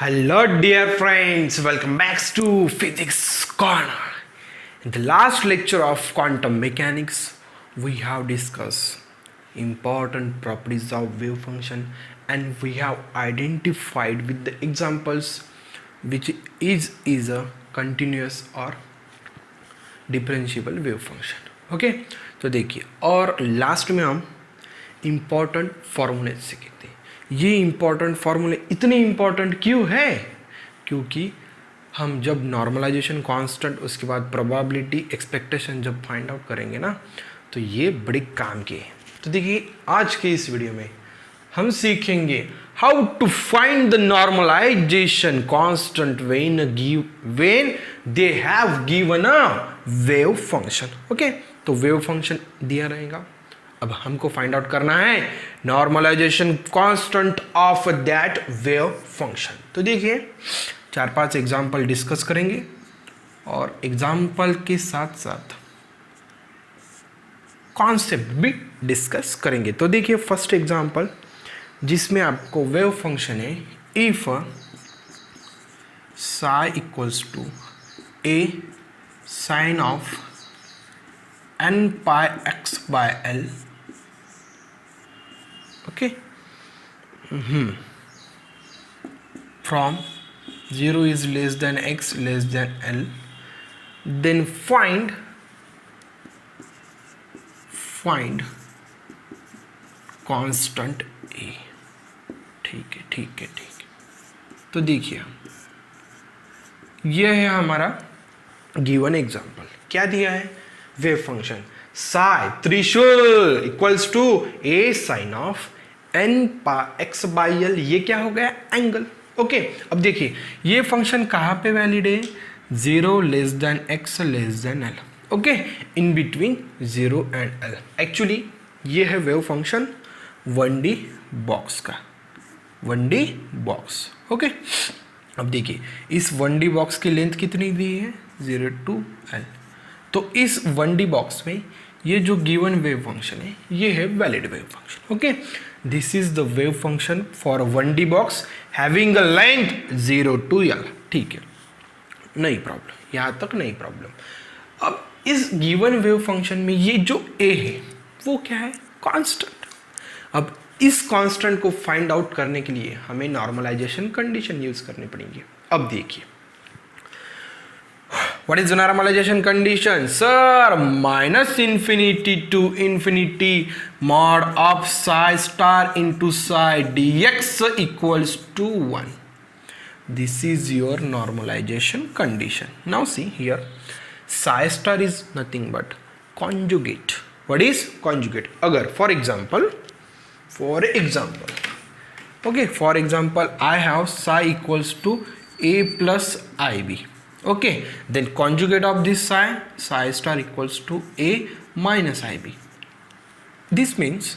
Hello, dear friends. Welcome back to Physics Corner. In the last lecture of quantum mechanics, we have discussed important properties of wave function and we have identified with the examples which is a continuous or differentiable wave function. Okay तो देखिए और last में हम important फॉर्मूले सीखे थे. ये important फॉर्मूले इतने इम्पॉर्टेंट क्यों है? क्योंकि हम जब नॉर्मलाइजेशन कांस्टेंट उसके बाद प्रोबेबिलिटी एक्सपेक्टेशन जब फाइंड आउट करेंगे ना तो ये बड़े काम के हैं. तो देखिए आज के इस वीडियो में हम सीखेंगे how to find the normalization constant when they have given a wave function. Okay तो वेव फंक्शन दिया रहेगा. अब हमको फाइंड आउट करना है normalization constant of that wave function. तो देखिए 4-5 एग्जांपल डिस्कस करेंगे और एग्जांपल के साथ साथ कॉन्सेप्ट भी डिस्कस करेंगे. तो देखिए फर्स्ट एग्जांपल जिसमें आपको वेव फंक्शन है if psi equals to A sine of n pi x by l. Okay, from 0 is less than x less than l, then find constant a. ठीक है. तो देखिए यह है हमारा गिवन एग्जांपल. क्या दिया है? वेव फंक्शन साई त्रिशूल equals to A sine of n x by l. ये क्या हो गया? एंगल. ओके अब देखिए ये फंक्शन कहाँ पे वैलिड है? 0 less than x less than l. Okay in between 0 and l. Actually ये है वेव फंक्शन 1D बॉक्स का 1D बॉक्स. ओके अब देखिए इस 1D बॉक्स की लेंथ कितनी दी है? 0 to l. तो इस 1D बॉक्स में ये जो गिवन वेव फंक्शन है ये है valid wave function. Okay this is the wave function for 1D box having a length 0 to l. ठीक है नहीं प्रॉब्लम, यहाँ तक नहीं प्रॉब्लम. अब इस गिवन वेव फंक्शन में ये जो a है वो क्या है? कांस्टेंट. अब इस कांस्टेंट को फाइंड आउट करने के लिए हमें नॉर्मलाइजेशन कंडीशन यूज करनी पड़ेगी. अब देखिए what is the normalization condition? Sir, minus infinity to infinity mod of psi star into psi dx equals to 1. This is your normalization condition. Now see here, psi star is nothing but conjugate. What is conjugate? अगर for example, okay, for example, I have psi equals to a plus ib. Okay, then conjugate of this psi star equals to a minus ib. This means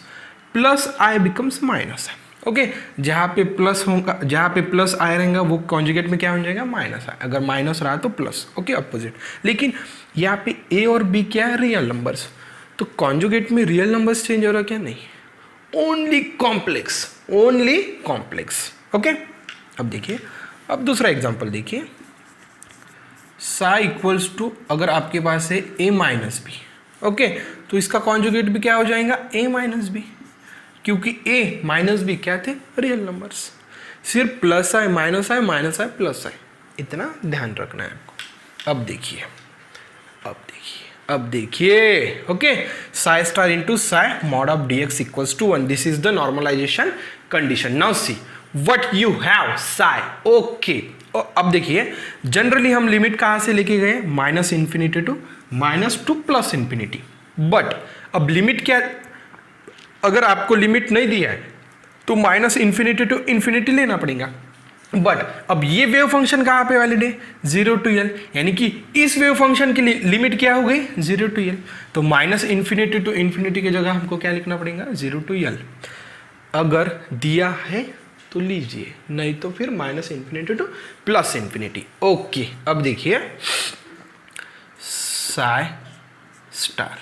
plus I becomes minus i. Okay जहाँ पे plus होगा, जहाँ पे plus आई रहेगा वो conjugate में क्या हो जाएगा? माइनस आई. अगर माइनस रहा तो प्लस. Okay opposite. लेकिन यहाँ पे ए और बी क्या है? Real numbers. तो कॉन्जुगेट में रियल नंबर्स चेंज हो रहा क्या? नहीं, ओनली कॉम्प्लेक्स. ओके अब देखिए अब दूसरा एग्जाम्पल देखिए साई इक्वल्स टू अगर आपके पास है a माइनस बी. ओके तो इसका कॉन्जुगेट भी क्या हो जाएगा? a minus B. क्योंकि a माइनस बी क्या थे? Real numbers. सिर्फ plus I minus I plus I, इतना ध्यान रखना है आपको. अब देखिए okay psi star into psi mod of dx equals to 1. This is the normalization condition. Now see what you have psi. Okay अब देखिए जनरली हम लिमिट कहाँ से लेके गए? Minus infinity to plus infinity. But अब लिमिट क्या? अगर आपको लिमिट नहीं दिया है तो माइनस इन्फिनिटी टू इन्फिनिटी लेना पड़ेगा. बट अब ये वेव फंक्शन कहाँ पे वैलिड है? 0 to l. यानी कि इस वेव फंक्शन की लिमिट क्या हो गई? 0 to l. तो माइनस इन्फिनिटी टू इन्फिनिटी की जगह हमको क्या लिखना पड़ेगा? 0 to l. अगर दिया है तो लीजिए, नहीं तो फिर minus infinity to plus infinity. Okay अब देखिए Sai star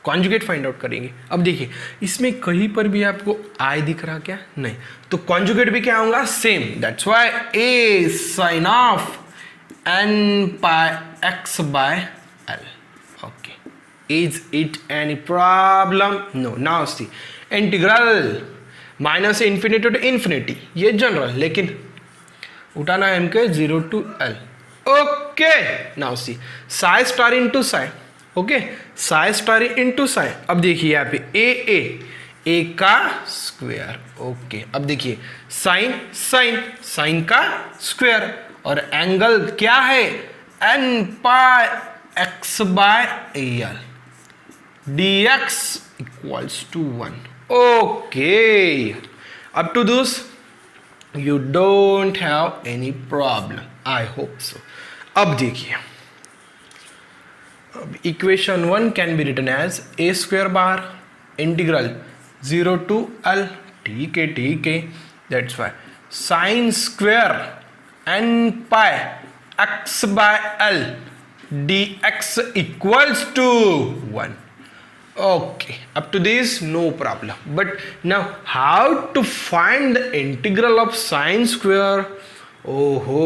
conjugate find out करेंगे। अब देखिए इसमें कहीं पर भी आपको आई दिख रहा क्या? नहीं, तो कॉन्जुगेट भी क्या होगा? Same. That's why A sine of n pi x by l. Okay, is it any problem? No. Now see, integral minus infinity to infinity ये जनरल, लेकिन उठाना है हमके 0 to l. Okay, now see psi star into psi. Okay, psi star into psi. अब देखिए यहाँ पे ए का स्क्वायर. ओके, अब देखिए साइन साइन साइन का स्क्वायर और एंगल क्या है? n pi x by L dx equals to 1. Okay, up to this you don't have any problem. I hope so. अब देखिए, अब equation 1 can be written as a square bar integral 0 to l. ठीक है. That's why sine square n pi x by l dx equals to 1. Okay, up to this no problem. But now how to find the integral of sine square? ओहो,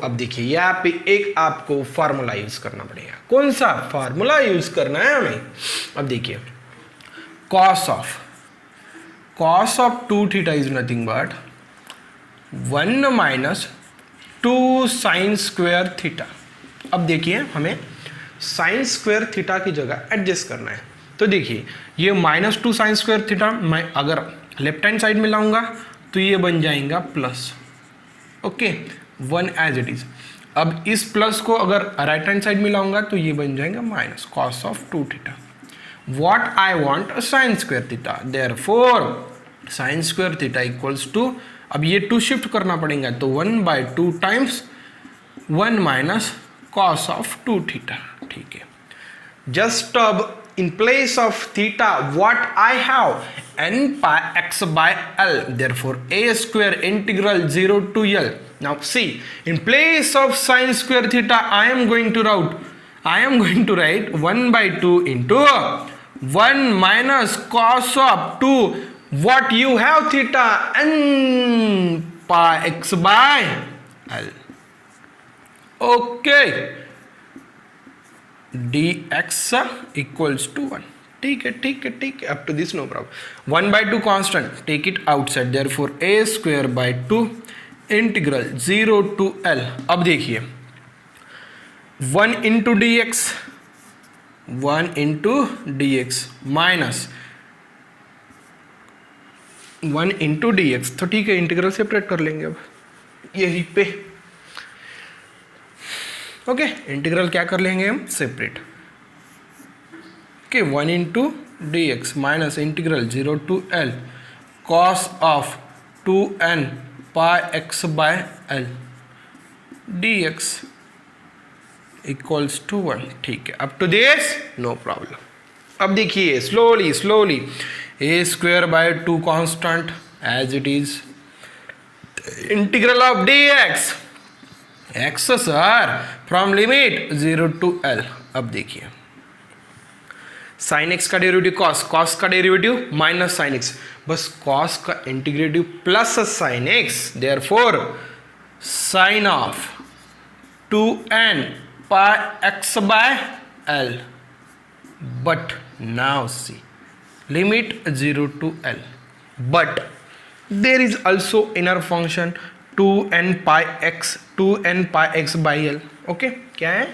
अब देखिए यहाँ पे एक आपको formula use करना पड़ेगा. कौन सा फार्मूला यूज करना है हमें? अब देखिए cos of 2 theta is nothing but 1 minus 2 sin square theta. अब देखिए हमें sin square theta की जगह एडजस्ट करना है. तो देखिए ये -2 साइन स्क्वायर थीटा मैं अगर लेफ्ट हैंड साइड में लाऊंगा तो ये बन जाएगा plus. Okay, 1 as it is. अब इस प्लस को अगर राइट हैंड साइड में लाऊंगा तो ये बन जाएगा minus cos of 2 theta. What I want sine square theta, therefore sine square theta equals to, अब ये 2 शिफ्ट करना पड़ेगा तो 1/2 times 1 minus cos of 2 theta. ठीक है, जस्ट अब in place of theta what I have? n pi x by l. Therefore a square integral 0 to l. Now see, in place of sin square theta I am going to write 1/2 into 1 minus cos of 2. What you have? Theta n pi x by l. Okay, dx equals to 1. ठीक है. Up to this no problem. 1/2 constant, take it outside. Therefore a square by 2 integral 0 to l. अब देखिए 1 into dx minus 1 into dx. तो ठीक है, integral separate कर लेंगे अब यही पे. ओके, इंटीग्रल क्या कर लेंगे हम? Separate. Okay, 1 into dx minus integral 0 to l cos of 2n pi x by l dx equals to 1. ठीक है, up to this no problem. अब देखिए slowly a square by 2 constant as it is integral of dx x sir from limit 0 to l. अब देखिए sine x का derivative cos का डेरिवेटिव minus sine x, बस cos का integrative plus sign x. Therefore sine of 2n pi x by l. But now see limit 0 to l, but there is also inner function 2n pi x by l. Okay, क्या है?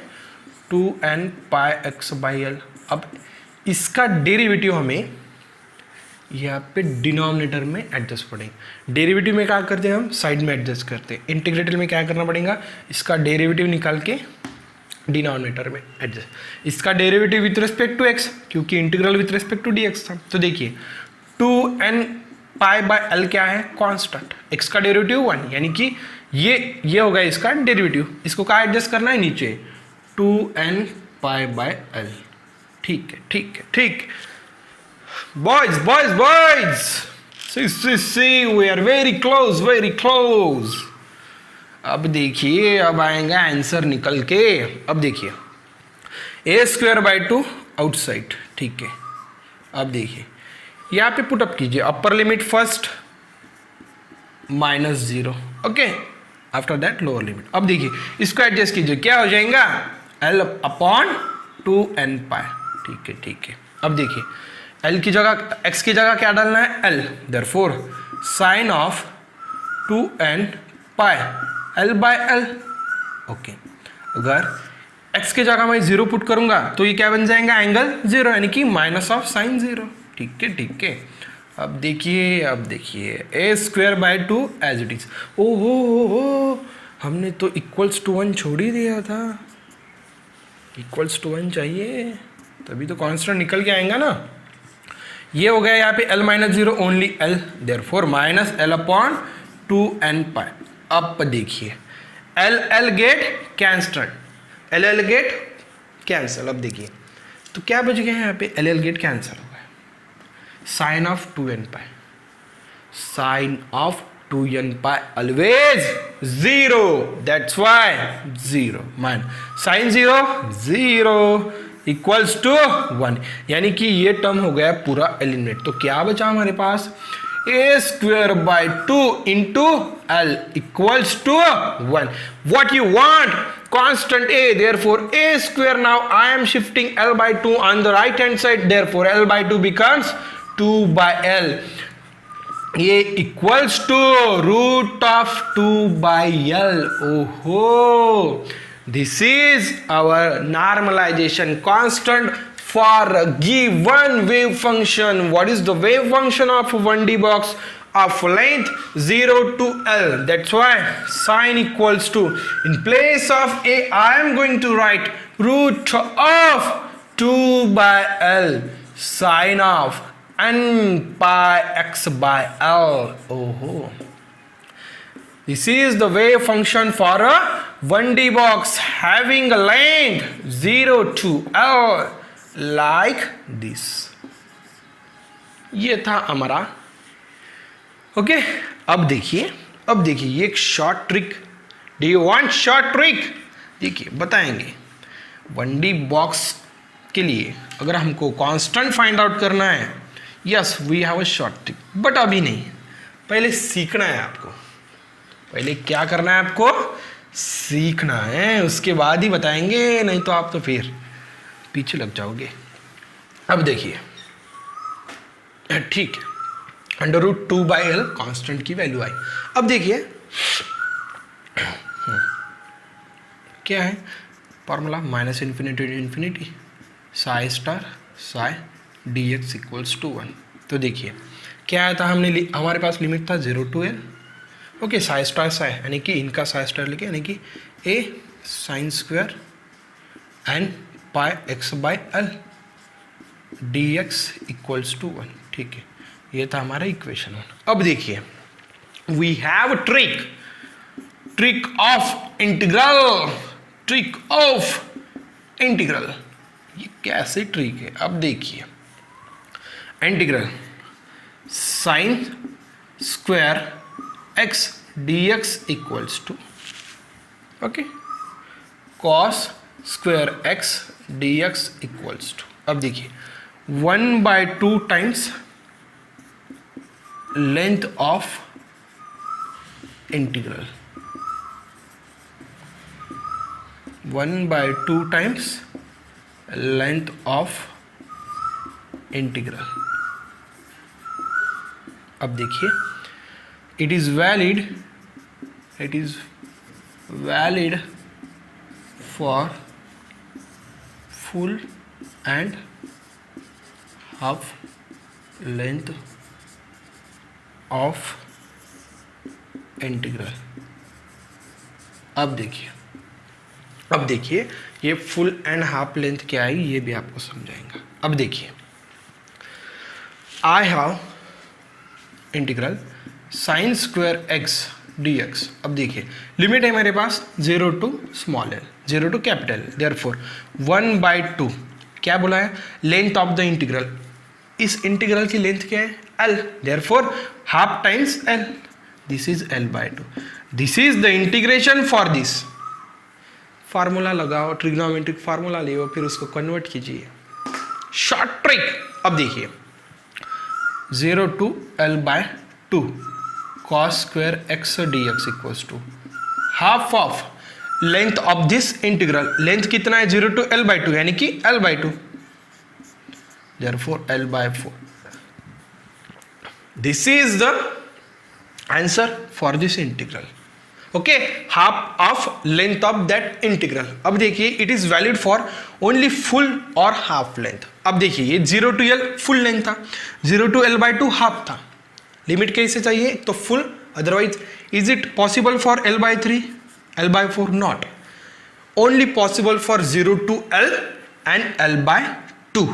2n pi x by l. अब इसका derivative हमें यहाँ पे denominator में adjust पड़ेगा. Derivative में क्या करते हैं हम? साइड में एडजस्ट करते हैं. इंटीग्रेटर में क्या करना पड़ेगा? इसका डेरिवेटिव निकाल के डिनोमिनेटर में एडजस्ट. इसका derivative with respect to x, क्योंकि integral with respect to dx था. तो देखिए 2n पाई बाय l क्या है? कांस्टेंट. x का डेरिवेटिव 1, यानी कि ये होगा इसका डेरिवेटिव. इसको क्या एडजस्ट करना है? नीचे 2n पाई बाय l. ठीक. Boys see we are very close. अब देखिए, अब आएगा आंसर निकल के. अब देखिए a स्क्वायर बाय 2 आउटसाइड. ठीक है, अब देखिए यहाँ पे पुट अप कीजिए, upper limit first -0, okay, after that lower limit. अब देखिए इसको एडजस्ट कीजिए, क्या हो जाएगा L/2n π, ठीक है। अब देखिए L की जगह, x की जगह क्या डालना है L, therefore sine of 2n π L/L, okay. अगर x की जगह मैं 0 पुट करूंगा तो ये क्या बन जाएगा एंगल 0, यानी कि -sin 0, ठीक है। अब देखिए a²/2 एज इट इज। ओहो, हमने तो =1 छोड़ ही दिया था, =1 चाहिए, तभी तो कांस्टेंट निकल के आएगा ना। ये हो गया यहाँ पे L-0 only L, therefore -L/2n π। अब देखिए L गेट कैंसल, अब देखिए तो क्या बच गया यहाँ पे L गेट कैंसल हो गया, sine of 2n π, sine of 2n π always 0, that's why 0 मान साइन 0 इक्वल्स टू 1, यानी कि ये टर्म हो गया पूरा एलिमिनेट। तो क्या बचा हमारे पास a²/2 into L equals to 1. What you want? Constant a, therefore a². Now I am shifting L/2 on the right hand side, therefore L/2 becomes 2/L. ये equals to √2/L. Oh, this is our normalization constant for a given wave function. What is the wave function of 1D box of length 0 to L? That's why sine equals to, in place of a I am going to write √2/L sine of n/x/L. Oh, this is the wave function for a 1D box having a length 0 to L, like this. ये था हमारा, okay. अब देखिए ये एक short trick, do you want short trick? देखिए बताएंगे 1D box के लिए अगर हमको कांस्टेंट फाइंड आउट करना है, yes we have a short trick, but अभी नहीं, पहले सीखना है आपको। पहले क्या करना है आपको? सीखना है, उसके बाद ही बताएंगे, नहीं तो आप तो फिर पीछे लग जाओगे। अब देखिए ठीक है, √2/L कांस्टेंट की वैल्यू आई। अब देखिए क्या है फॉर्मूला, -∞ to ∞ psi dx = 1। तो देखिए क्या आया था, हमारे पास लिमिट था 0 to L, ओके, psi यानी कि इनका psi लेके, यानी कि a sin² n/x/L dx = 1, ठीक है। ये था हमारा इक्वेशन 1। अब देखिए we have trick of integral. ये कैसे ट्रिक है? अब देखिए integral sin² x dx = okay cos² x dx = अब देखिए 1/2 times length of integral, 1/2 times length of integral. अब देखिए it is valid for full and half length of integral. अब देखिए ये फुल एंड हाफ लेंथ क्या है, ये भी आपको समझाएंगे। अब देखिए I have integral sin² x dx। अब देखिए लिमिट है मेरे पास 0 to small l, 0 to capital, therefore 1/2 क्या बोला है, लेंथ ऑफ द इंटीग्रल। इस इंटीग्रल की लेंथ क्या है L, therefore half times L, this is L/2। This is the integration for this. Formula लगाओ, ट्रिग्नोमेट्रिक फार्मूला लियो, फिर उसको कन्वर्ट कीजिए, शॉर्ट ट्रिक। अब देखिए 0 to L by 2 cos square x dx equals to half of length of this integral. Length कितना है? 0 to L by 2 यानी कि L by 2, therefore L by 4. This is the answer for this integral. Okay, half of length of that integral. अब देखिए it is valid for only full or half length. अब देखिए ये 0 to L full length था, 0 to L by 2 half था. Limit कैसे चाहिए? तो full, otherwise is it possible for L by 3, L by 4? Not. Only possible for 0 to L and L by 2.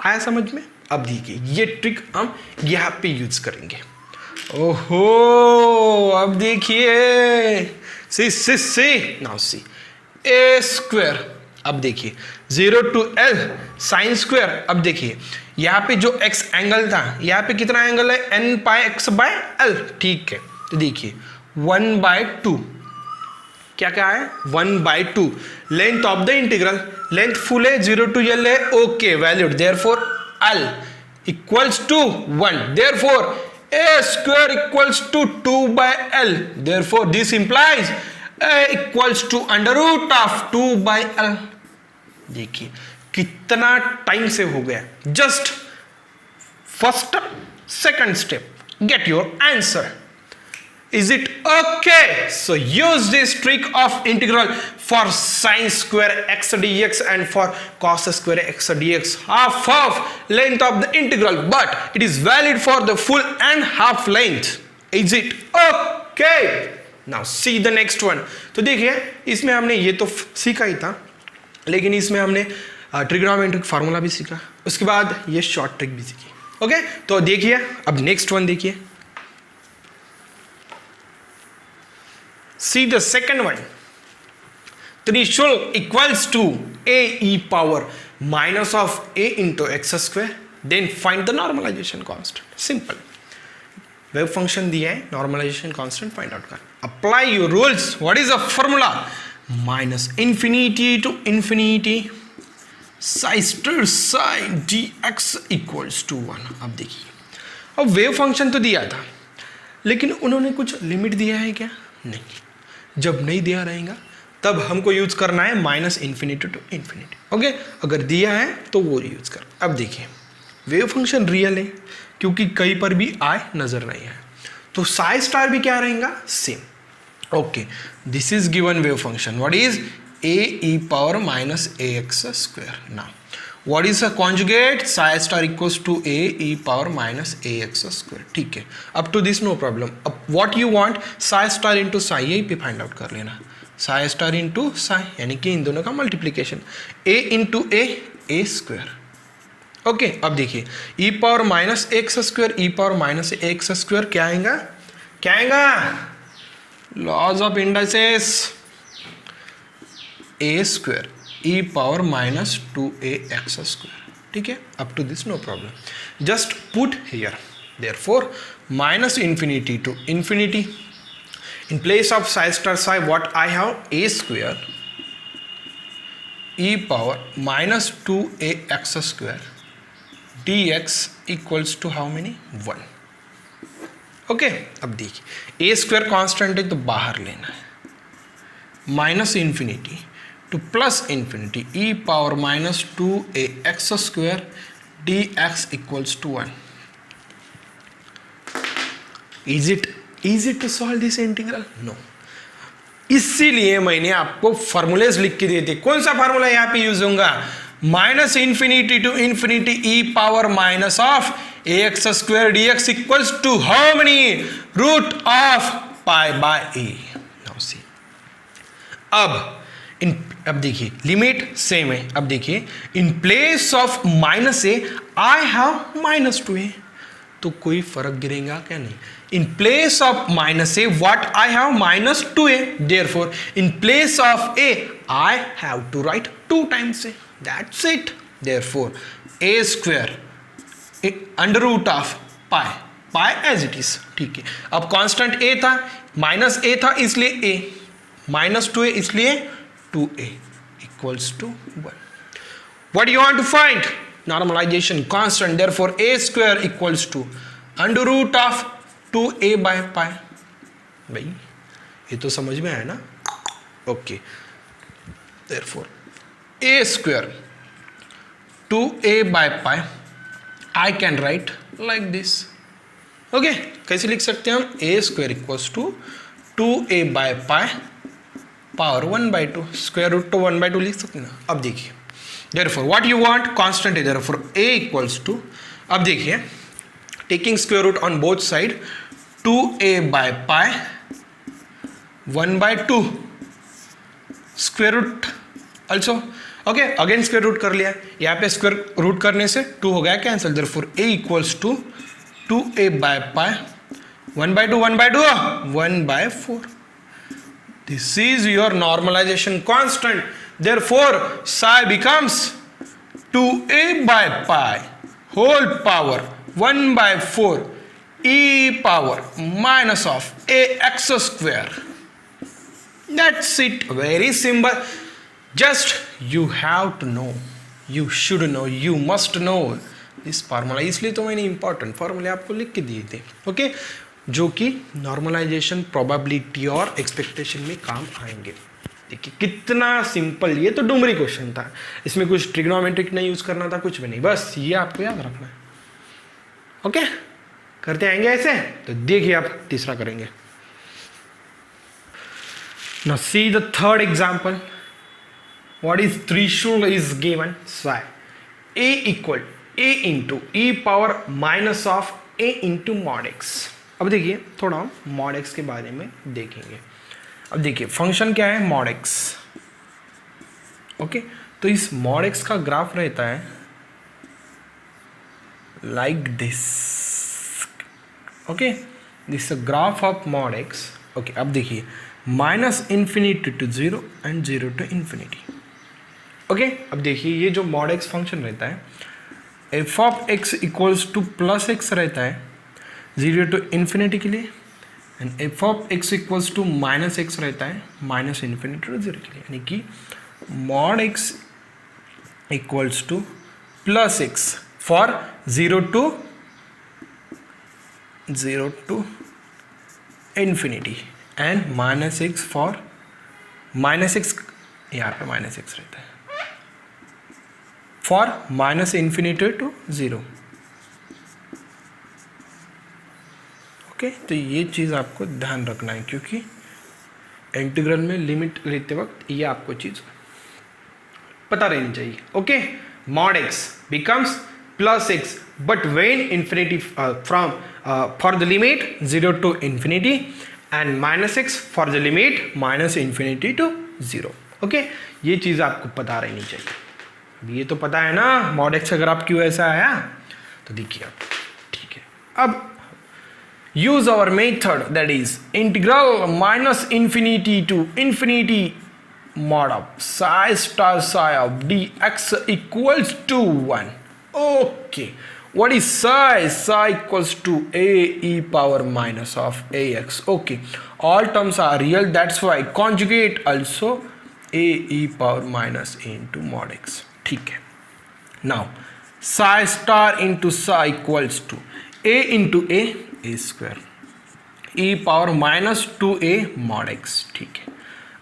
आया समझ में? अब देखिए ये ट्रिक हम यहाँ पे यूज करेंगे. ओहो, अब देखिए सी नाउ सी ए स्क्वायर. अब देखिए 0 to L साइन स्क्वायर. अब देखिए यहाँ पे जो x एंगल था, यहाँ पे कितना एंगल है? n pi x by L. ठीक है, तो देखिए 1/2. क्या है? 1/2 length of the integral. Length full है, 0 to L है, okay valid. Therefore L equals to 1. Therefore a square equals to 2 by L. Therefore this implies a equals to under root of 2 by L. देखिए कितना time से हो गया. Just first second step, get your answer. Is it okay? So use this trick of integral for sin square x dx and for cos square x dx. Half of length of the integral, but it is valid for the full and half length. Is it okay? Now see the next one. तो देखिए इसमें हमने ये तो सीखा ही था, लेकिन इसमें हमने ट्रिग्नोमेट्रिक फार्मूला भी सीखा, उसके बाद ये शॉर्ट ट्रिक भी सीखी. ओके, तो देखिए अब नेक्स्ट वन देखिए. See the second one. Threshold equals to a e power minus of a into x square. Then find the normalization constant. Simple. Wave function दिया है, normalization constant find out कर. Apply your rules. What is the formula? Minus infinity to infinity psi star psi dx equals to 1. अब देखिए, अब wave function तो दिया था, लेकिन उन्होंने कुछ लिमिट दिया है क्या? नहीं. जब नहीं दिया रहेगा तब हमको यूज करना है minus infinity to infinity. Okay, अगर दिया है तो वो यूज कर. अब देखिए वेव फंक्शन रियल है क्योंकि कहीं पर भी आई नजर नहीं है, तो साई स्टार भी क्या रहेगा? Same. Okay, this is given wave function. What is A E power minus A x square. Now what is a conjugate? Psi star equals to A E power minus A x square. ठीक है, up to this no problem. अब what you want? Psi star into psi, यही पे find out कर लेना. Sai star into Sai यानी कि इन दोनों का multiplication. A into A square. Okay, अब देखिए ई पावर माइनस एक्स स्क्वायर, ई पावर माइनस एक्स स्क्वायर क्या आएगा? क्या आएगा? Laws of indices. A square e power minus 2ax square. ठीक है, up to this no problem. Just put here. Therefore minus infinity to infinity. In place of psi star psi, what I have? A square e power minus 2ax square dx equals to how many? 1. Okay, अब देखिए A square constant है तो बाहर लेना है. Minus infinity to plus infinity e power minus 2ax square dx equals to 1. Is it easy to solve this integral? No. इसीलिए मैंने आपको फॉर्मूलेज लिख के दिए थे. कौन सा फार्मूला यहाँ पे यूज होगा? Minus infinity to infinity E power minus of a x square D x equals to how many? Root of pi by a. Now see, अब देखिए लिमिट सेम है. अब देखिए in place of minus a I have minus 2a, तो कोई फर्क गिरेगा क्या? नहीं. In place of minus a what I have? Minus 2a. Therefore in place of a I have to write 2 times a. That's it. Therefore a square under root of pi as it is. ठीक है, अब constant a था, minus a था इसलिए a, minus 2a इसलिए 2a equals to 1. What do you want to find? normalization constant, therefore a square equals to under root of 2a by pi. भाई ये तो समझ में आया ना? Okay, therefore a square 2a by pi I can write like this. Okay, कैसे लिख सकते हैं हम? a square equals to 2a by pi power 1/2, square root तो 1/2 लिख सकते हैं ना. अब देखिए, therefore what you want, constant है, therefore a equals to, अब देखिए taking square root on both side 2a by pi 1/2 square root also. Okay, again square root कर लिया, यहाँ पे स्क्वायर रूट करने से 2 हो गया cancel, therefore a equals to 2a by pi 1/2 1/4. This is your normalization constant. Therefore psi becomes 2a by pi whole power 1/4 e power minus of ax square. That's it. Very simple. Just you have to know, you should know, you must know this formula. इसलिए तो मैंने important फॉर्मूले आपको लिख के दिए थे. Okay, जो कि नॉर्मलाइजेशन, प्रोबेबिलिटी और एक्सपेक्टेशन में काम आएंगे. देखिए कितना सिंपल, ये तो डुमरी क्वेश्चन था, इसमें कुछ ट्रिग्नोमेट्रिक नहीं यूज करना था, कुछ भी नहीं, बस ये आपको याद रखना है. ओके, करते आएंगे ऐसे. तो देखिए आप तीसरा करेंगे. Now see the third example. What is threshold is given. Psi a equal a into e power minus of a into mod x. अब देखिए थोड़ा हम mod x के बारे में देखेंगे. अब देखिए फंक्शन क्या है, mod x. ओके, तो इस mod x का ग्राफ रहता है like this. Okay, this is graph of mod x. Okay, अब देखिए minus infinity to 0 and 0 to infinity. Okay, अब देखिए ये जो mod x फंक्शन रहता है, f of x equals to plus x रहता है 0 टू इन्फिनिटी के लिए, and f of x equals to minus x रहता है माइनस इन्फिनिटी टू 0 के लिए. यानी कि mod x equals to plus x for 0 to infinity and minus x for minus x, यहाँ पे माइनस एक्स रहता है for minus infinity to 0. Okay, तो ये चीज़ आपको ध्यान रखना है, क्योंकि इंटीग्रल में लिमिट लेते वक्त ये आपको चीज़ पता रहनी चाहिए. Okay, mod x becomes plus x but when infinity from for the limit 0 to infinity and minus x for the limit minus infinity to 0. Okay, ये चीज़ आपको पता रहनी चाहिए. अब ये तो पता है ना mod x अगर आप क्यों ऐसा आया, तो देखिए आप, ठीक है. अब use our method, that is integral minus infinity to infinity mod of psi star psi of dx equals to 1. Okay, what is psi? Psi equals to a e power minus of ax. Okay, all terms are real, that's why conjugate also a e power minus a into mod x. ठीक है. Now psi star into psi equals to a into a square e power minus 2a mod x. ठीक है.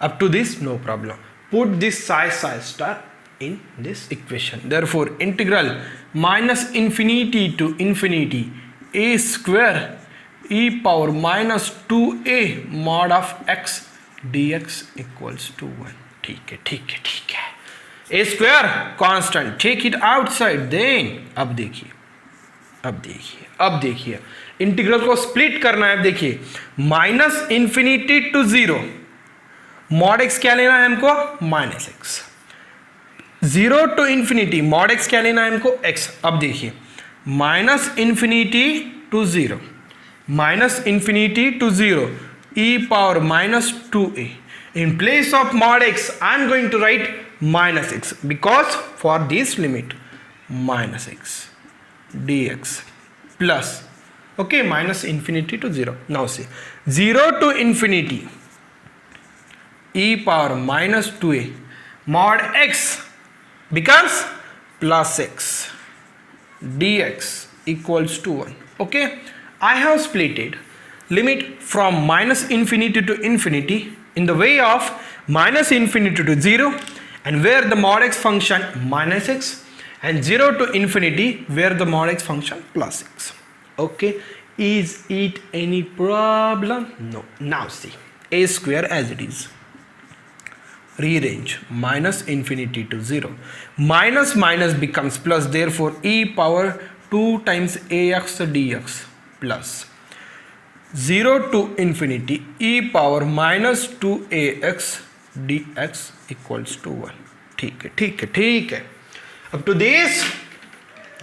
Up to this no problem. Put this psi star in this equation. Therefore integral minus infinity to infinity a square e power minus 2a mod of x dx equals to 1. ठीक है, ठीक है, ठीक है. a square constant, take it outside. then अब देखिए integral को split करना है. अब देखिए minus infinity to 0, mod x क्या लेना है हमको, minus x. 0 to infinity mod x क्या लेना है हमको, x. अब देखिए minus infinity to 0, minus infinity to 0 e power minus 2a. in place of mod x I am going to write minus x, because for this limit minus x dx plus, okay, minus infinity to 0. now see 0 to infinity e power minus 2a mod x becomes plus x. dx equals to 1. Okay, I have splitted limit from minus infinity to infinity in the way of minus infinity to 0, and where the mod x function minus x, and 0 to infinity where the mod x function plus x. Okay, is it any problem? No. Now see, a square as it is, rearrange minus infinity to 0, minus minus becomes plus, therefore e power 2 times ax dx plus 0 to infinity e power minus 2ax dx equals to 1. ठीक है, ठीक है, ठीक है. Up to this,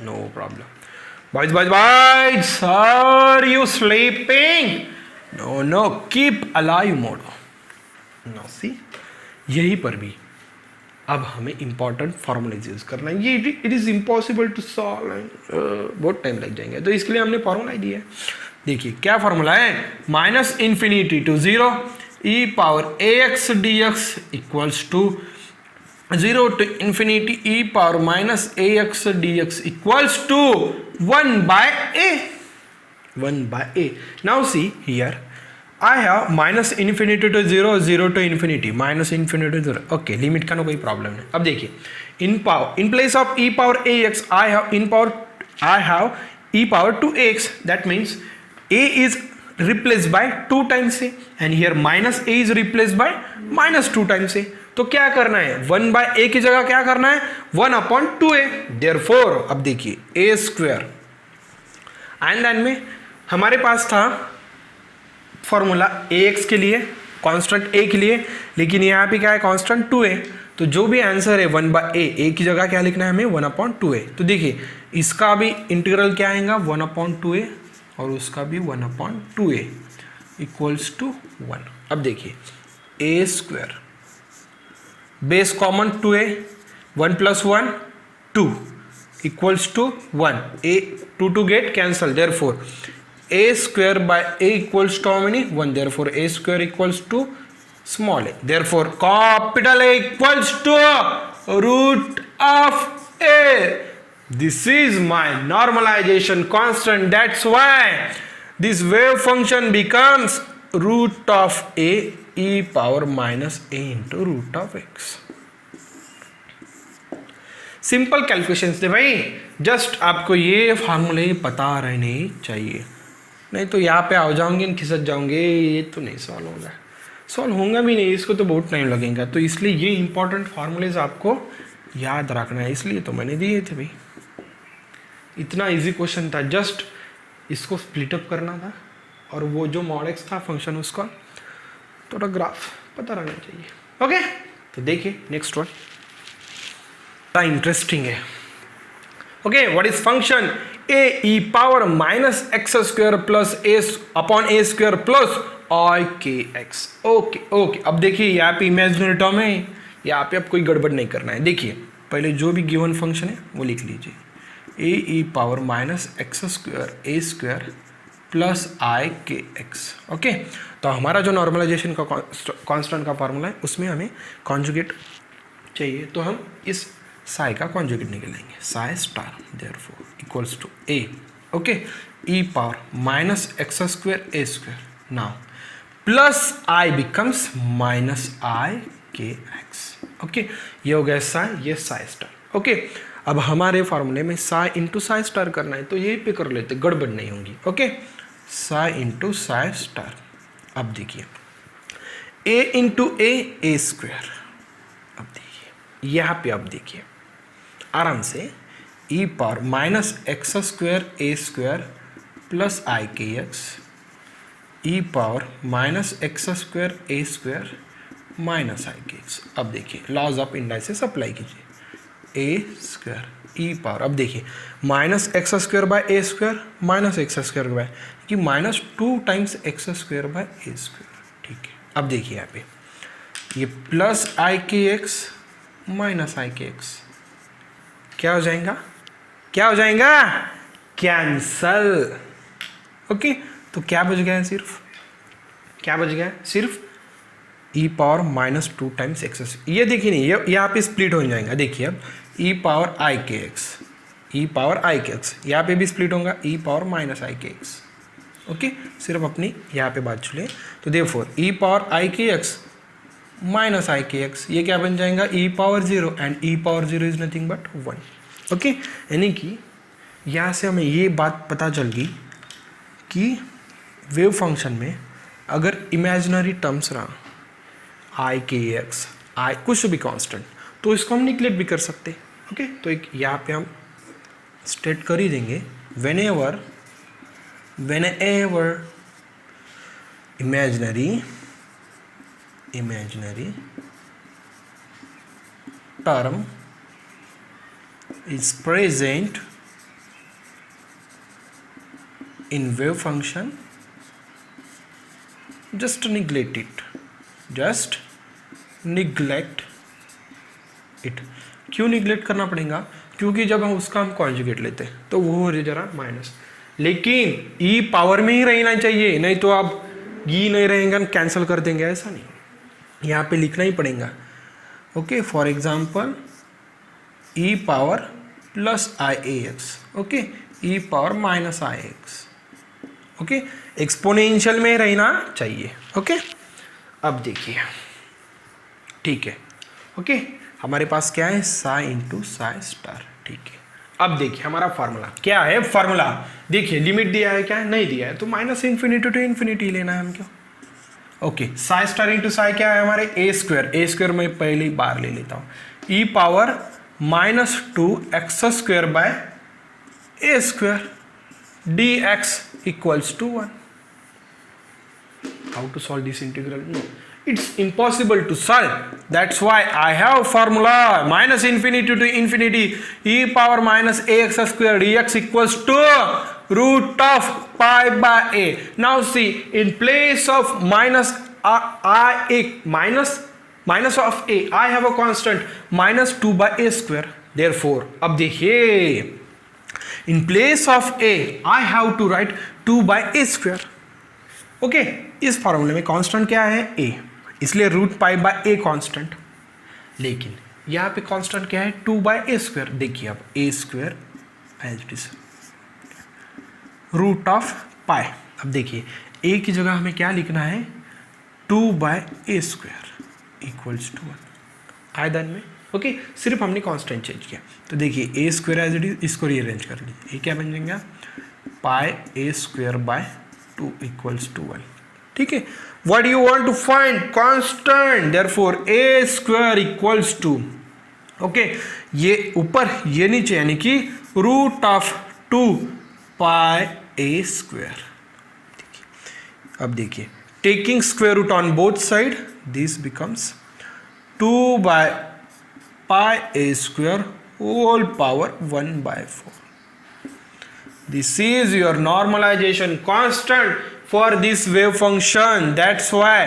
no problem. Boys, are you sleeping? No, keep alive mode. Now see, यहीं पर भी अब हमें इंपॉर्टेंट फॉर्मूलेज यूज करना है. ये it is impossible to solve, बहुत टाइम लग जाएंगे, तो इसके लिए हमने फॉर्मूला दिया है. देखिए क्या फॉर्मूला है, minus infinity to 0 E power a x d x equals to 0 to infinity e power minus ax dx equals to 1 by a. 1 by a. Now see here, I have minus infinity to 0, 0 to infinity, minus infinity to 0. Okay, limit का ना कोई problem नहीं. अब देखिए, in place of e power ax, I have e power 2ax. That means a is replaced by 2 times a, and here minus a is replaced by minus 2 times a. तो क्या करना है, 1 बाय ए की जगह क्या करना है, 1/2a. देयरफॉर अब देखिए ए स्क्वायर, एंड देन में हमारे पास था फॉर्मूला ए एक्स के लिए, कांस्टेंट ए के लिए, लेकिन यहाँ पे क्या है, कांस्टेंट 2a. तो जो भी आंसर है 1 बाय ए की जगह क्या लिखना है हमें, 1/2a. तो देखिए इसका भी इंटीग्रल क्या आएगा, 1/2a, और उसका भी 1/2a इक्वल्स टू 1. अब देखिए A square, base common 2a, 1 plus 1 2 equals to 1. a 2 get cancel, therefore a square by a equals to how many, 1. Therefore a square equals to small a. Therefore capital A equals to root of a. This is my normalization constant. That's why this wave function becomes root of a e power minus a into root of x. Simple calculations थे भाई, just आपको ये फार्मूले पता रहने चाहिए, नहीं तो यहाँ पे आ जाओगे खिसक जाओगे, ये तो नहीं सॉल्व होगा, सॉल्व होगा भी नहीं, इसको तो बहुत टाइम लगेगा. तो इसलिए ये इंपॉर्टेंट फार्मूलेज आपको याद रखना है, इसलिए तो मैंने दिए थे भाई. इतना इजी क्वेश्चन था, जस्ट इसको स्प्लिटअप करना था, और वो जो मॉड एक्स था फंक्शन, उसका थोड़ा ग्राफ पता रहना चाहिए. ओके, तो देखिए नेक्स्ट वन बड़ा इंटरेस्टिंग है. Okay, what is function A E power minus x square plus A upon A square plus I K X. Okay, अब देखिए यहाँ पे इमेजिनरी टर्म है, यहाँ पे अब कोई गड़बड़ नहीं करना है. देखिए पहले जो भी गिवन फंक्शन है वो लिख लीजिए, ए ई power minus x square A square plus I K X. Okay, तो हमारा जो नॉर्मलाइजेशन का कांस्टेंट का फार्मूला है उसमें हमें कॉन्जुगेट चाहिए, तो हम इस साई का कॉन्जुगेट निकालेंगे, psi star, therefore equals to A. Okay, E power minus x square A square, now plus I becomes minus I K X. Okay, ये हो गया साई, ये साई स्टार. ओके, अब हमारे फार्मूले में साई इंटू साई स्टार करना है, तो यही पे कर लेते, गड़बड़ नहीं होगी. Okay, Sai into Sai star. अब देखिए ए इंटू ए स्क्वायर. अब देखिए यहाँ पे, अब देखिए आराम से, ई power minus x square A square plus I K x, E power minus x square A square minus I K x. अब देखिए लॉज ऑफ इंडाइसेस अप्लाई कीजिए, ए स्क्वायर ई पावर, अब देखिए minus x square by A square minus x square by, कि minus 2 times X square by A square. ठीक है, अब देखिए यहाँ पे ये plus I K x minus I K x क्या हो जाएगा, क्या हो जाएगा, कैंसल. ओके, तो क्या बच गया, सिर्फ क्या बच गया, सिर्फ ई पावर माइनस 2 टाइम्स एक्स. ये देखिए नहीं, ये यहाँ पे स्प्लिट हो जाएगा. देखिए अब ई पावर आई के एक्स ई पावर आई के एक्स, यहाँ पे भी स्प्लिट होगा ई power minus I K X. Okay, सिर्फ अपनी यहाँ पे बात चले तो therefore E power I K x minus I K x, ये क्या बन जाएगा E power zero, and E power zero is nothing but 1। Okay, यानी कि यहाँ से हमें ये बात पता चल गई कि वेव फंक्शन में अगर इमेजिनरी टर्म्स रहा आई के एक्स, आई कुछ भी कांस्टेंट, तो इसको हम निगलेक्ट भी कर सकते। ओके, तो एक यहाँ पे हम स्टेट कर ही देंगे whenever imaginary term is present in wave function, just neglect it, क्यों निगलेक्ट करना पड़ेगा? क्योंकि जब हम उसका हम कॉन्जुगेट लेते हैं तो वो हो जरा माइनस, लेकिन ई पावर में ही रहना चाहिए, नहीं तो आप ई नहीं रहेंगे कैंसिल कर देंगे, ऐसा नहीं, यहाँ पे लिखना ही पड़ेगा। Okay, for example E power plus I A x, okay, E power minus I x, okay, exponential में रहना चाहिए। ओके, अब देखिए, ठीक है, ओके, हमारे पास क्या है साई इंटू साई स्टार। ठीक है, अब देखिए हमारा फार्मूला क्या है, फार्मूला देखिए, लिमिट दिया है क्या, नहीं दिया है, तो माइनस इन्फिनिटी टू इन्फिनिटी लेना है हमको। Okay, psi star into Sai क्या है हमारे ए स्क्वायर मैं पहले ही बार ले लेता हूँ, E power minus 2x square by A square D x equals to 1। How to solve this integral? No, it's impossible to solve. That's why I have formula minus infinity to infinity e power minus ax square dx equals to root of pi by a. Now see, in place of minus minus of a, I have a constant minus 2 by a square. Therefore, अब देखिए, in place of a, I have to write 2 by a square. Okay, इस फॉर्मूले में constant क्या है a, इसलिए root pi by a constant, लेकिन यहाँ पे कांस्टेंट क्या है 2 बाय ए स्क्वायर। देखिए अब A square as it is root of pi. अब देखिए ए की जगह हमें क्या लिखना है 2 by A square equals to 1 आयदन में। ओके, सिर्फ हमने कांस्टेंट चेंज किया। तो देखिए A square as it is, इसको रीअरेंज कर लीजिए, ये क्या बन जाएगा पाई a square by 2 equals to 1। ठीक है, what do you want to find? Constant, therefore a square equals to, okay, ये ऊपर ये नीचे, यानी कि root of 2 pi a square. अब देखिए, taking square root on both side, this becomes 2 by pi a square whole power 1/4। This is your normalization constant for this wave function. That's why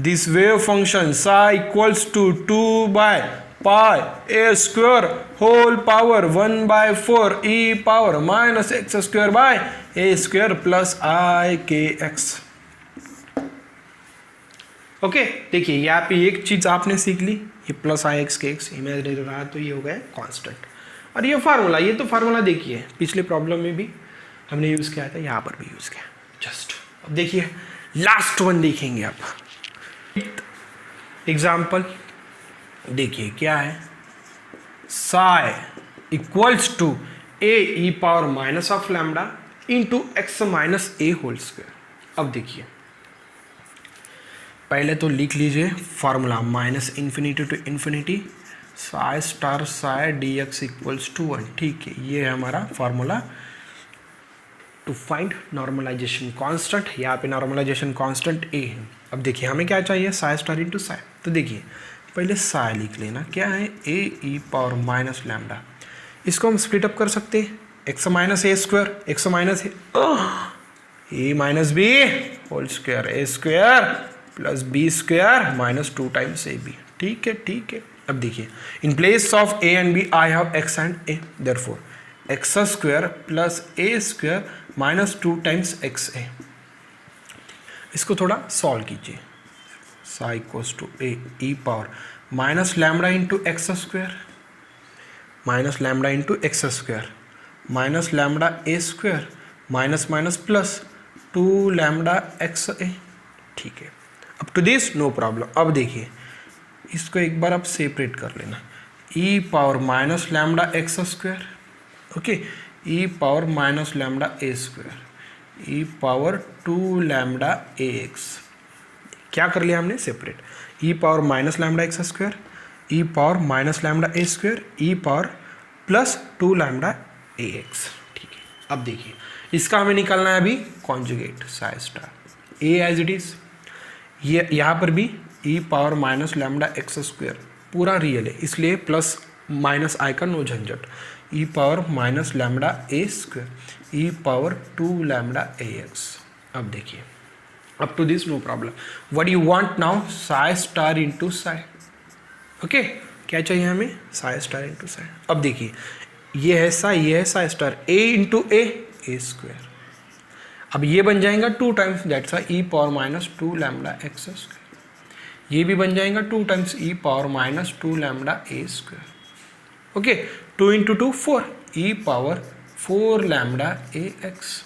this wave function psi equals to 2 by pi a square whole power 1/4 e power minus x square by a square plus I k x. Okay, देखिए यहाँ पे एक चीज आपने सीख ली, ये plus आई x के x imaginary रहा तो ये हो गया कांस्टेंट, और ये फार्मूला, ये तो फार्मूला देखिए पिछले प्रॉब्लम में भी हमने यूज़ किया था, यहाँ पर भी यूज़ किया जस्ट। अब देखिए लास्ट वन देखेंगे आप एग्जाम्पल, देखिए क्या है psi equals to A E power minus of lambda into x minus a whole square. अब देखिए पहले तो लिख लीजिए formula minus infinity to infinity psi star psi d x equals to 1। ठीक है, ये है हमारा formula to find normalisation constant. यहाँ पे नॉर्मलाइजेशन कांस्टेंट ए है। अब देखिए हमें क्या चाहिए साई स्टार इंटू साई, तो देखिए पहले साई लिख लेना, क्या है A E power minus lambda, इसको हम स्प्लिट अप कर सकते हैं, X minus A square, X minus A minus B whole square, A square plus B square minus 2 times A B. ठीक है, ठीक है। अब देखिए in place of A and B I have X and A, therefore X square plus A square minus 2 times X A. इसको थोड़ा solve कीजिए, Sai equals to A E power minus lambda into X square, minus lambda into X square minus lambda A square minus minus plus 2 lambda X A. ठीक है, अब to this no problem. अब देखिए इसको एक बार आप सेपरेट कर लेना, E power minus lambda x square, okay, E power minus lambda ए स्क्वायर, ई पावर 2 लैम्डा ए एक्स। क्या कर लिया हमने? Separate. E power minus lambda x square, ई पावर माइनस लैम्डा ए स्क्वायर, ई पावर प्लस 2 लैम्डा ए एक्स। ठीक है, अब देखिए इसका हमें निकालना है अभी conjugate psi star, A as it is. ये यहाँ पर भी E power minus lambda x square पूरा रियल है, इसलिए प्लस माइनस आई का नो झंझट। ई पावर माइनस लैम्डा ए स्क्वायर, ई पावर 2 लैम्डा ए एक्स। अब देखिए up to this no problem. What you want now? Psi star into psi. Okay, क्या चाहिए हमें? Psi star into psi. अब देखिए ये है साई, ये है psi star, a into A square. अब ये बन जाएगा 2 times, that's e power minus 2 lambda x square. ये भी बन जाएगा 2 टाइम्स, ई पावर माइनस 2 लैम्डा ए स्क्वायर। ओके, 2 इंटू 2 4, ई पावर 4 लैम्डा ए एक्स।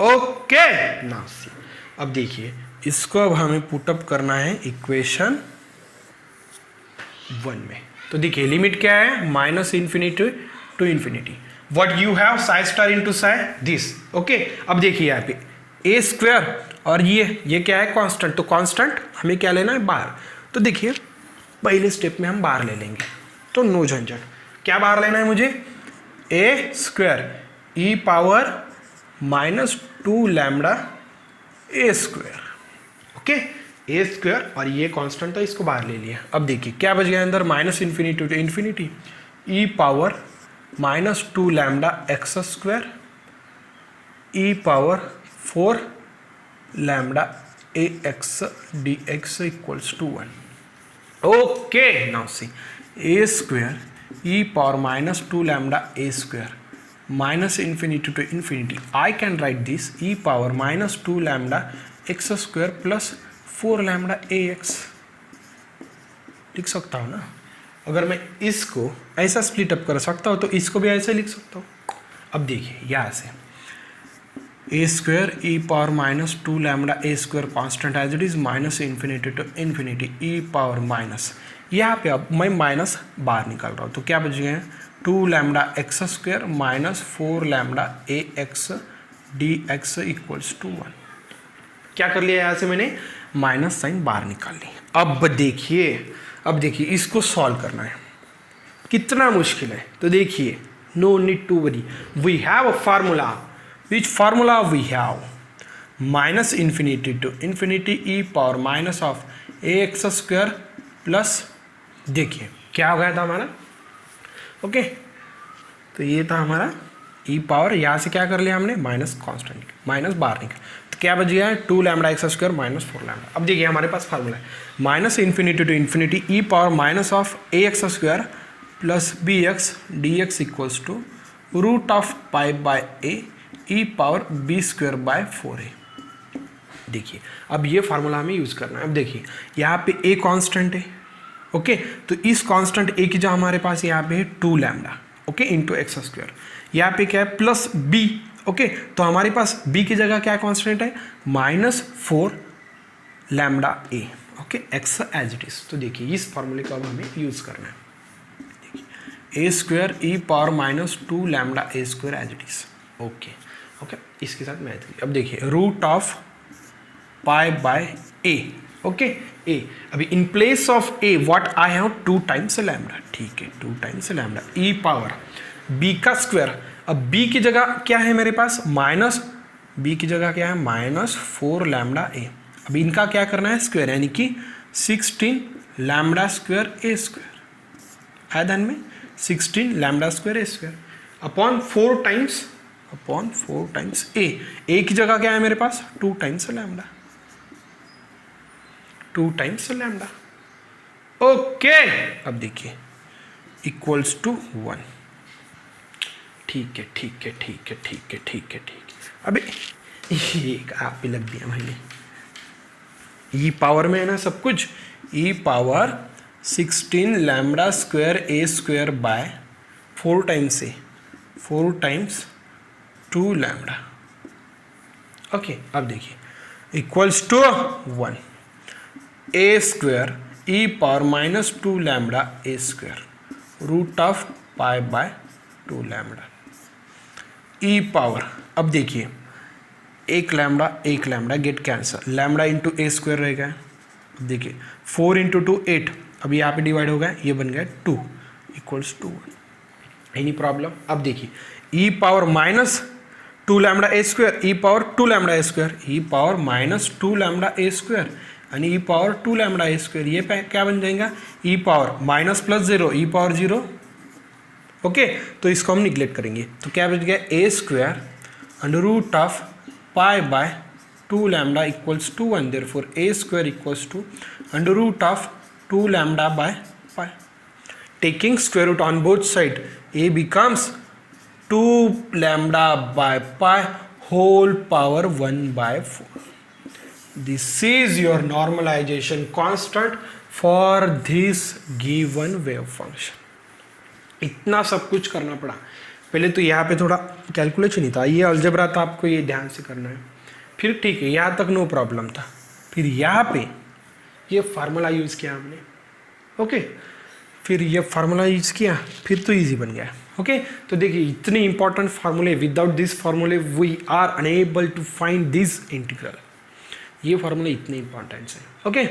ओके, नाउ सी, अब देखिए इसको अब हमें पुटअप करना है इक्वेशन 1 में। तो देखिए लिमिट क्या है? Minus infinity to infinity. What you have? Psi star into psi this. Okay, अब देखिए यहाँ पे ए स्क्वायर और ये क्या है? कांस्टेंट। तो कांस्टेंट हमें क्या लेना है? बाहर। तो देखिए पहले स्टेप में हम बाहर ले लेंगे, तो नो झंझट। क्या बाहर लेना है मुझे? ए स्क्वायर ई पावर माइनस 2 लैम्डा ए स्क्वायर। ओके, ए स्क्वायर और ये कांस्टेंट था, इसको बाहर ले लिया। अब देखिए क्या बच गया अंदर? Minus infinity to infinity, E power minus 2 lambda x square, E power 4 lambda A x d x equals to 1। Okay, now see, a square E power minus 2 lambda A square minus infinity to infinity. I can write this e power minus 2 lambda x square plus 4 lambda A x. लिख सकता हूँ ना? अगर मैं इसको ऐसा split up कर सकता हूँ तो इसको भी ऐसे लिख सकता हूँ। अब देखिए यहाँ से A square E power minus 2 lambda A square constant as it is minus infinity to infinity E power minus, यहाँ पे अब मैं माइनस बाहर निकाल रहा हूँ तो क्या बच गए हैं? 2 lambda x square minus 4 lambda A x d x equals to 1। क्या कर लिया यहाँ से मैंने? माइनस साइन बाहर निकाल ली। अब देखिए इसको सॉल्व करना है। कितना मुश्किल है? तो देखिए no need to worry, we have a formula. Which formula we have? Minus infinity to infinity E power minus of a x square plus, देखिए क्या हो गया था हमारा? ओके, तो ये था हमारा ई पावर, यहाँ से क्या कर लिया हमने? माइनस कॉन्स्टेंट, माइनस बाहर निकल, तो क्या बच गया है? 2 lambda x square minus 4 lambda. अब देखिए हमारे पास फार्मूला है minus infinity to infinity E power minus of a x square plus b x d x equals to root of pi by a E power b square by 4a। देखिए अब ये formula हमें use करना है। अब देखिए यहाँ पे ए कांस्टेंट है, ओके, तो इस कांस्टेंट ए की जगह हमारे पास यहाँ पे है 2 lambda, okay, into X square. यहाँ पे क्या है? प्लस बी, ओके, तो हमारे पास बी की जगह क्या कांस्टेंट है? Minus 4 lambda a, okay, x as it is. तो देखिए इस फार्मूले को अब हमें यूज़ करना है। देखिए A square E power minus 2 lambda A square as it is, okay okay, इसके साथ मैथ की। अब देखिए root of pi by A, okay, A. अभी in place of A what I have 2 times lambda, ठीक है, 2 times lambda E power B का स्क्वायर। अब बी की जगह क्या है मेरे पास? माइनस, बी की जगह क्या है? माइनस 4 लैम्डा ए। अब इनका क्या करना है? स्क्वायर, यानी कि 16 लैम्डा स्क्वायर ए स्क्वायर है ध्यान में, 16 lambda square A square upon 4 times ए की जगह क्या है मेरे पास? 2 times lambda, 2 times lambda, okay. अब देखिए इक्वल्स टू 1, ठीक है ठीक है ठीक है ठीक है ठीक है ठीक है। अबे ये आप पे लग दिया भाई, ई पावर में है ना सब कुछ, E power 16 lambda square A square by 4 times A, 4 times 2 lambda. Okay, अब देखिए equals to 1 A square E power minus 2 lambda A square root of pi by 2 lambda E power. अब देखिए एक lambda get cancel, lambda into ए square रहेगा। अब देखिए 4 into 2 8, अब यहाँ पे डिवाइड हो गया, ये बन गया 2 इक्वल्स टू 1। Any problem? अब देखिए ई पावर माइनस 2 लैम्डा ए स्क्वायर ई पावर 2 लैम्डा ए स्क्वायर, ई पावर माइनस 2 लैम्डा ए स्क्वायर यानी ई पावर 2 लैम्डा ए स्क्वायर, ये क्या बन जाएगा ई पावर माइनस प्लस 0 ई पावर 0। ओके, तो इसको हम निग्लेक्ट करेंगे, तो क्या बच गया A square under root of pi by 2 lambda equals to 1, therefore A square equals to under root of 2 lambda by pi. Taking square root on both side, a becomes 2 lambda by pi whole power 1 by 4. This is your normalization constant for this given wave function. इतना सब कुछ करना पड़ा। पहले तो यहाँ पे थोड़ा कैलकुलेशन ही था, ये अलजेब्रा था, आपको ये ध्यान से करना है। फिर ठीक है, यहाँ तक नो प्रॉब्लम था। फिर यहाँ पे ये फार्मूला यूज़ किया हमने। ओके, फिर ये फार्मूला यूज़ किया, फिर तो इजी बन गया। ओके, तो देखिए इतने इंपॉर्टेंट फार्मूले, विदाउट दिस फार्मूले we are unable to find this integral. ये फार्मूले इतने इंपॉर्टेंट हैं। ओके,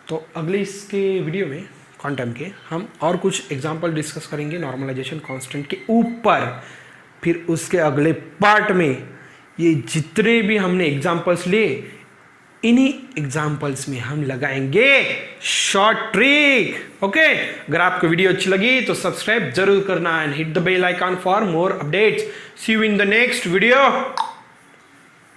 तो अगले इसके वीडियो में क्वांटम के हम और कुछ एग्जांपल डिस्कस करेंगे नॉर्मलाइजेशन कांस्टेंट के ऊपर। फिर उसके अगले पार्ट में ये जितने भी हमने एग्जांपल्स लिए, इन्हीं एग्जांपल्स में हम लगाएंगे शॉर्ट ट्रिक। ओके, अगर आपको वीडियो अच्छी लगी तो सब्सक्राइब जरूर करना and hit the bell icon for more updates. See you in the next video.